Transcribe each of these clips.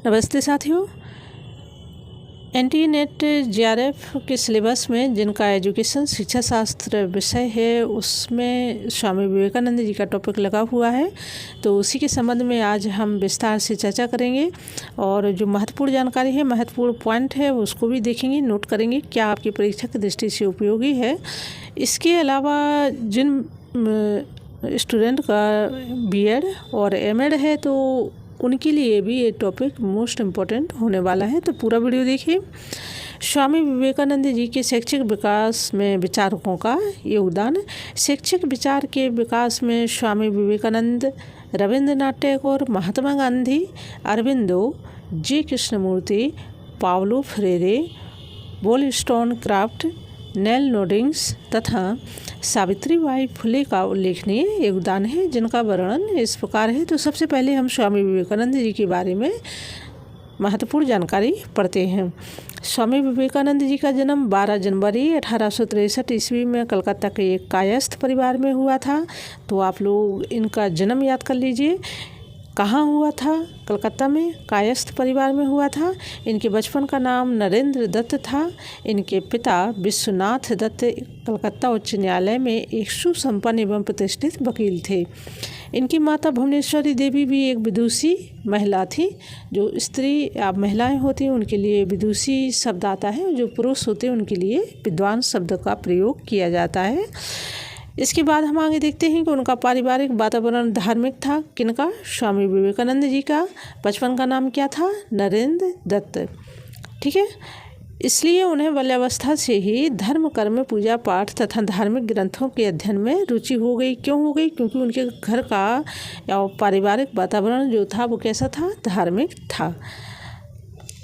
नमस्ते साथियों। NT-NET JRF के सिलेबस में जिनका एजुकेशन शिक्षा शास्त्र विषय है उसमें स्वामी विवेकानंद जी का टॉपिक लगा हुआ है, तो उसी के संबंध में आज हम विस्तार से चर्चा करेंगे और जो महत्वपूर्ण जानकारी है, महत्वपूर्ण पॉइंट है उसको भी देखेंगे, नोट करेंगे क्या आपकी परीक्षा की दृष्टि से उपयोगी है। इसके अलावा जिन स्टूडेंट का B.Ed और M.Ed है तो उनके लिए भी ये टॉपिक मोस्ट इम्पोर्टेंट होने वाला है, तो पूरा वीडियो देखिए। स्वामी विवेकानंद जी के शैक्षिक विकास में विचारकों का योगदान। शैक्षिक विचार के विकास में Swami Vivekananda, Rabindranath Tagore, Mahatma Gandhi, Aurobindo, G. Krishnamurti, Paulo Freire, वोllस्टोनक्राफ्ट, नेल नोडिंग्स तथा सावित्रीबाई फुले का उल्लेखनीय योगदान है, जिनका वर्णन इस प्रकार है। तो सबसे पहले हम स्वामी विवेकानंद जी के बारे में महत्वपूर्ण जानकारी पढ़ते हैं। स्वामी विवेकानंद जी का जन्म 12 जनवरी 1863 ईस्वी में कलकत्ता के एक कायस्थ परिवार में हुआ था। तो आप लोग इनका जन्म याद कर लीजिए। कहाँ हुआ था? कलकत्ता में कायस्थ परिवार में हुआ था। इनके बचपन का नाम नरेंद्र दत्त था। इनके पिता विश्वनाथ दत्त कलकत्ता उच्च न्यायालय में एक सुसंपन्न एवं प्रतिष्ठित वकील थे। इनकी माता भुवनेश्वरी देवी भी एक विदुषी महिला थी। जो स्त्री या महिलाएं होती हैं उनके लिए विदुषी शब्द आता है, जो पुरुष होते हैं उनके लिए विद्वान शब्द का प्रयोग किया जाता है। इसके बाद हम आगे देखते हैं कि उनका पारिवारिक वातावरण धार्मिक था। किनका? स्वामी विवेकानंद जी का। बचपन का नाम क्या था? नरेंद्र दत्त। ठीक है, इसलिए उन्हें बाल्यावस्था से ही धर्म, कर्म, पूजा पाठ तथा धार्मिक ग्रंथों के अध्ययन में रुचि हो गई। क्यों हो गई? क्योंकि उनके घर का या पारिवारिक वातावरण जो था वो कैसा था? धार्मिक था।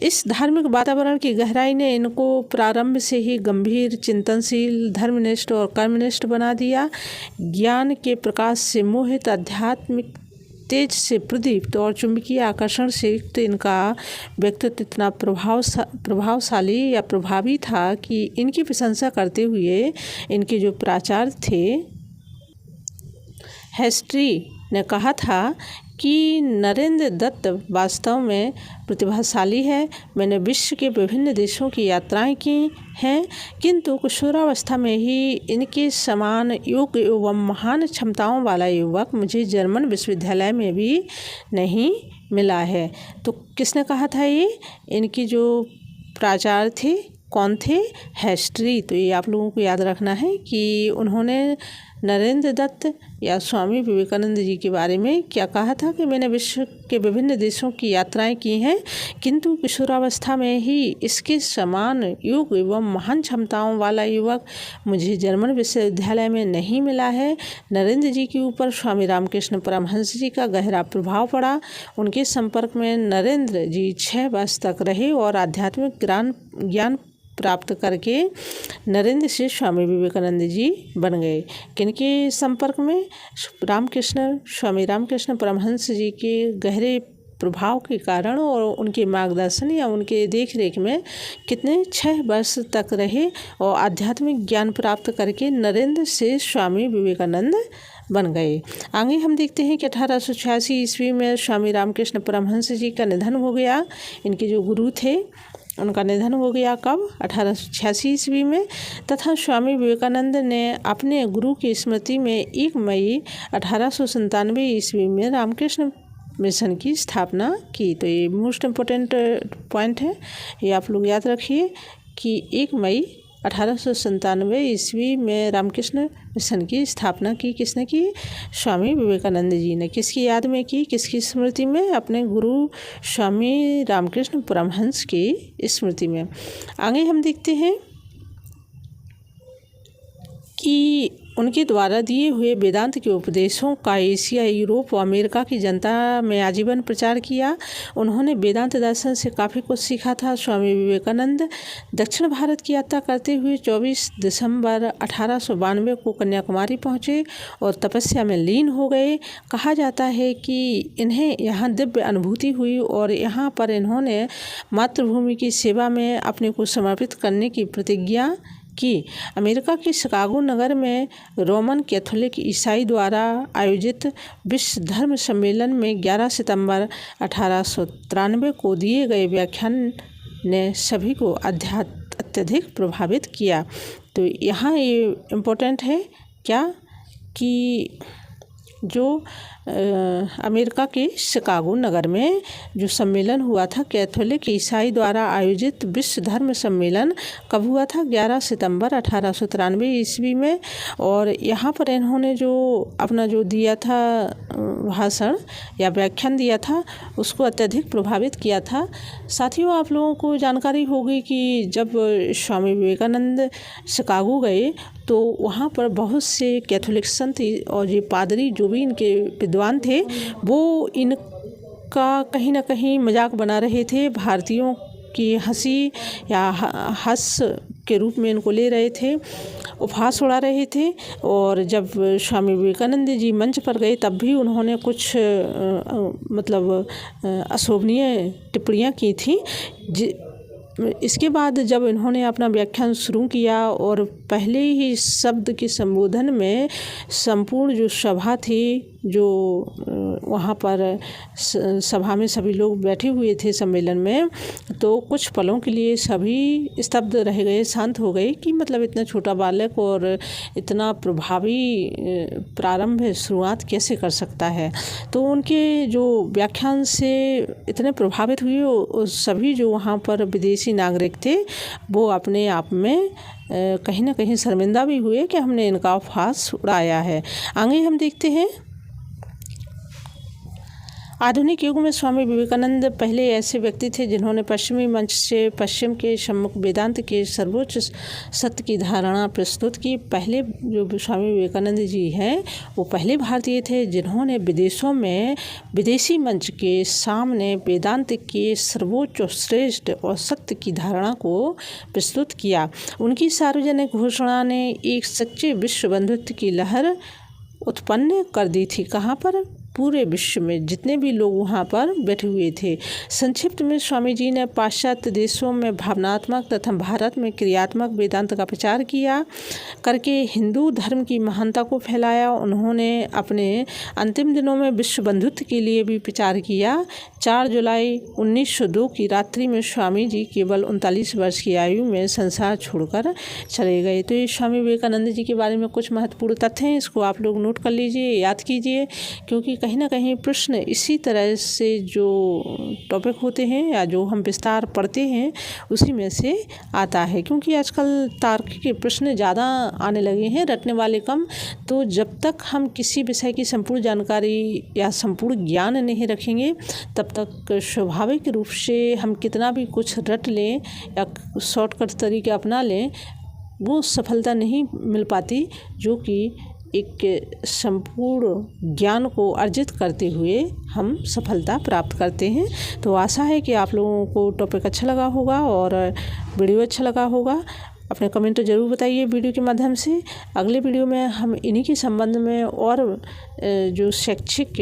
इस धार्मिक वातावरण की गहराई ने इनको प्रारंभ से ही गंभीर, चिंतनशील, धर्मनिष्ठ और कर्मनिष्ठ बना दिया। ज्ञान के प्रकाश से मोहित, आध्यात्मिक तेज से प्रदीप्त और चुंबकीय आकर्षण से युक्त इनका व्यक्तित्व इतना प्रभावशाली या प्रभावी था कि इनकी प्रशंसा करते हुए इनके जो प्राचार्य थे हेस्ट्री ने कहा था कि नरेंद्र दत्त वास्तव में प्रतिभाशाली है। मैंने विश्व के विभिन्न देशों की यात्राएं की हैं, किंतु किशोरावस्था में ही इनके समान योग्य एवं महान क्षमताओं वाला युवक मुझे जर्मन विश्वविद्यालय में भी नहीं मिला है। तो किसने कहा था ये? इनकी जो प्राचार्य थे, कौन थे? हेस्ट्री। तो ये आप लोगों को याद रखना है कि उन्होंने नरेंद्र दत्त या स्वामी विवेकानंद जी के बारे में क्या कहा था कि मैंने विश्व के विभिन्न देशों की यात्राएं की हैं, किंतु किशोरावस्था में ही इसके समान योग्य एवं महान क्षमताओं वाला युवक मुझे जर्मन विश्वविद्यालय में नहीं मिला है। नरेंद्र जी के ऊपर स्वामी रामकृष्ण परमहंस जी का गहरा प्रभाव पड़ा। उनके संपर्क में नरेंद्र जी 6 वर्ष तक रहे और आध्यात्मिक ज्ञान प्राप्त करके नरेंद्र से स्वामी विवेकानंद जी बन गए। किनके संपर्क में? स्वामी रामकृष्ण परमहंस जी के गहरे प्रभाव के कारण और उनके मार्गदर्शन या उनके देखरेख में कितने 6 वर्ष तक रहे और आध्यात्मिक ज्ञान प्राप्त करके नरेंद्र से स्वामी विवेकानंद बन गए। आगे हम देखते हैं कि 1886 ईस्वी में स्वामी रामकृष्ण परमहंस जी का निधन हो गया। इनके जो गुरु थे उनका निधन हो गया। कब? 1886 ईस्वी में। तथा स्वामी विवेकानंद ने अपने गुरु की स्मृति में 1 मई 1897 ईस्वी में रामकृष्ण मिशन की स्थापना की। तो ये मोस्ट इम्पोर्टेंट पॉइंट है, ये आप लोग याद रखिए कि 1 मई 1897 ईस्वी में रामकृष्ण मिशन की स्थापना की। किसने की? स्वामी विवेकानंद जी ने। किसकी याद में की? किसकी स्मृति में? अपने गुरु स्वामी रामकृष्ण परमहंस की स्मृति में। आगे हम देखते हैं कि उनके द्वारा दिए हुए वेदांत के उपदेशों का एशिया, यूरोप और अमेरिका की जनता में आजीवन प्रचार किया। उन्होंने वेदांत दर्शन से काफ़ी कुछ सीखा था। स्वामी विवेकानंद दक्षिण भारत की यात्रा करते हुए 24 दिसंबर 1892 को कन्याकुमारी पहुँचे और तपस्या में लीन हो गए। कहा जाता है कि इन्हें यहाँ दिव्य अनुभूति हुई और यहाँ पर इन्होंने मातृभूमि की सेवा में अपने को समर्पित करने की प्रतिज्ञा की। अमेरिका के शिकागो नगर में रोमन कैथोलिक ईसाई द्वारा आयोजित विश्व धर्म सम्मेलन में 11 सितंबर 1893 को दिए गए व्याख्यान ने सभी को अत्यधिक प्रभावित किया। तो यहाँ ये इम्पोर्टेंट है क्या कि जो अमेरिका के शिकागो नगर में जो सम्मेलन हुआ था, कैथोलिक ईसाई द्वारा आयोजित विश्व धर्म सम्मेलन कब हुआ था? 11 सितंबर 1893 ईस्वी में। और यहाँ पर इन्होंने जो अपना जो दिया था भाषण या व्याख्यान दिया था, उसको अत्यधिक प्रभावित किया था। साथियों, आप लोगों को जानकारी होगी कि जब स्वामी विवेकानंद शिकागो गए तो वहाँ पर बहुत से कैथोलिक संत और ये पादरी जो भी इनके विद्वान थे, वो इनका कहीं ना कहीं मजाक बना रहे थे। भारतीयों की हंसी या हास्य के रूप में इनको ले रहे थे, उपहास उड़ा रहे थे। और जब स्वामी विवेकानंद जी मंच पर गए तब भी उन्होंने कुछ अशोभनीय टिप्पणियाँ की थी। इसके बाद जब इन्होंने अपना व्याख्यान शुरू किया और पहले ही शब्द के संबोधन में संपूर्ण जो सभा थी, जो वहाँ पर सभा में सभी लोग बैठे हुए थे सम्मेलन में, तो कुछ पलों के लिए सभी स्तब्ध रह गए, शांत हो गए कि मतलब इतना छोटा बालक और इतना प्रभावी प्रारंभ शुरुआत कैसे कर सकता है। तो उनके जो व्याख्यान से इतने प्रभावित हुए सभी जो वहाँ पर विदेशी नागरिक थे, वो अपने आप में कहीं ना कहीं शर्मिंदा भी हुए कि हमने इनका उपहास उड़ाया है। आगे हम देखते हैं। आधुनिक युग में स्वामी विवेकानंद पहले ऐसे व्यक्ति थे जिन्होंने पश्चिमी मंच से पश्चिम के सम्मुख वेदांत के सर्वोच्च सत्य की धारणा प्रस्तुत की। पहले जो स्वामी विवेकानंद जी हैं, वो पहले भारतीय थे जिन्होंने विदेशों में विदेशी मंच के सामने वेदांत के सर्वोच्च श्रेष्ठ और सत्य की धारणा को प्रस्तुत किया। उनकी सार्वजनिक घोषणा ने एक सच्चे विश्व बंधुत्व की लहर उत्पन्न कर दी थी। कहाँ पर? पूरे विश्व में जितने भी लोग वहाँ पर बैठे हुए थे। संक्षिप्त में स्वामी जी ने पाश्चात्य देशों में भावनात्मक तथा भारत में क्रियात्मक वेदांत का प्रचार किया करके हिंदू धर्म की महानता को फैलाया। उन्होंने अपने अंतिम दिनों में विश्व बंधुत्व के लिए भी प्रचार किया। 4 जुलाई 1902 की रात्रि में स्वामी जी केवल 39 वर्ष की आयु में संसार छोड़कर चले गए। तो ये स्वामी विवेकानंद जी के बारे में कुछ महत्वपूर्ण तथ्य हैं, इसको आप लोग नोट कर लीजिए, याद कीजिए, क्योंकि कहीं ना कहीं प्रश्न इसी तरह से जो टॉपिक होते हैं या जो हम विस्तार पढ़ते हैं उसी में से आता है। क्योंकि आजकल तार्किक के प्रश्न ज़्यादा आने लगे हैं, रटने वाले कम। तो जब तक हम किसी विषय की संपूर्ण जानकारी या संपूर्ण ज्ञान नहीं रखेंगे, तब तक स्वाभाविक रूप से हम कितना भी कुछ रट लें या शॉर्टकट तरीके अपना लें, वो सफलता नहीं मिल पाती, जो कि एक संपूर्ण ज्ञान को अर्जित करते हुए हम सफलता प्राप्त करते हैं। तो आशा है कि आप लोगों को टॉपिक अच्छा लगा होगा और वीडियो अच्छा लगा होगा। अपने कमेंट ज़रूर बताइए वीडियो के माध्यम से। अगले वीडियो में हम इन्हीं के संबंध में और जो शैक्षिक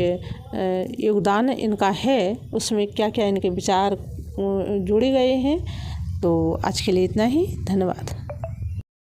योगदान इनका है उसमें क्या क्या इनके विचार जोड़े गए हैं। तो आज के लिए इतना ही। धन्यवाद।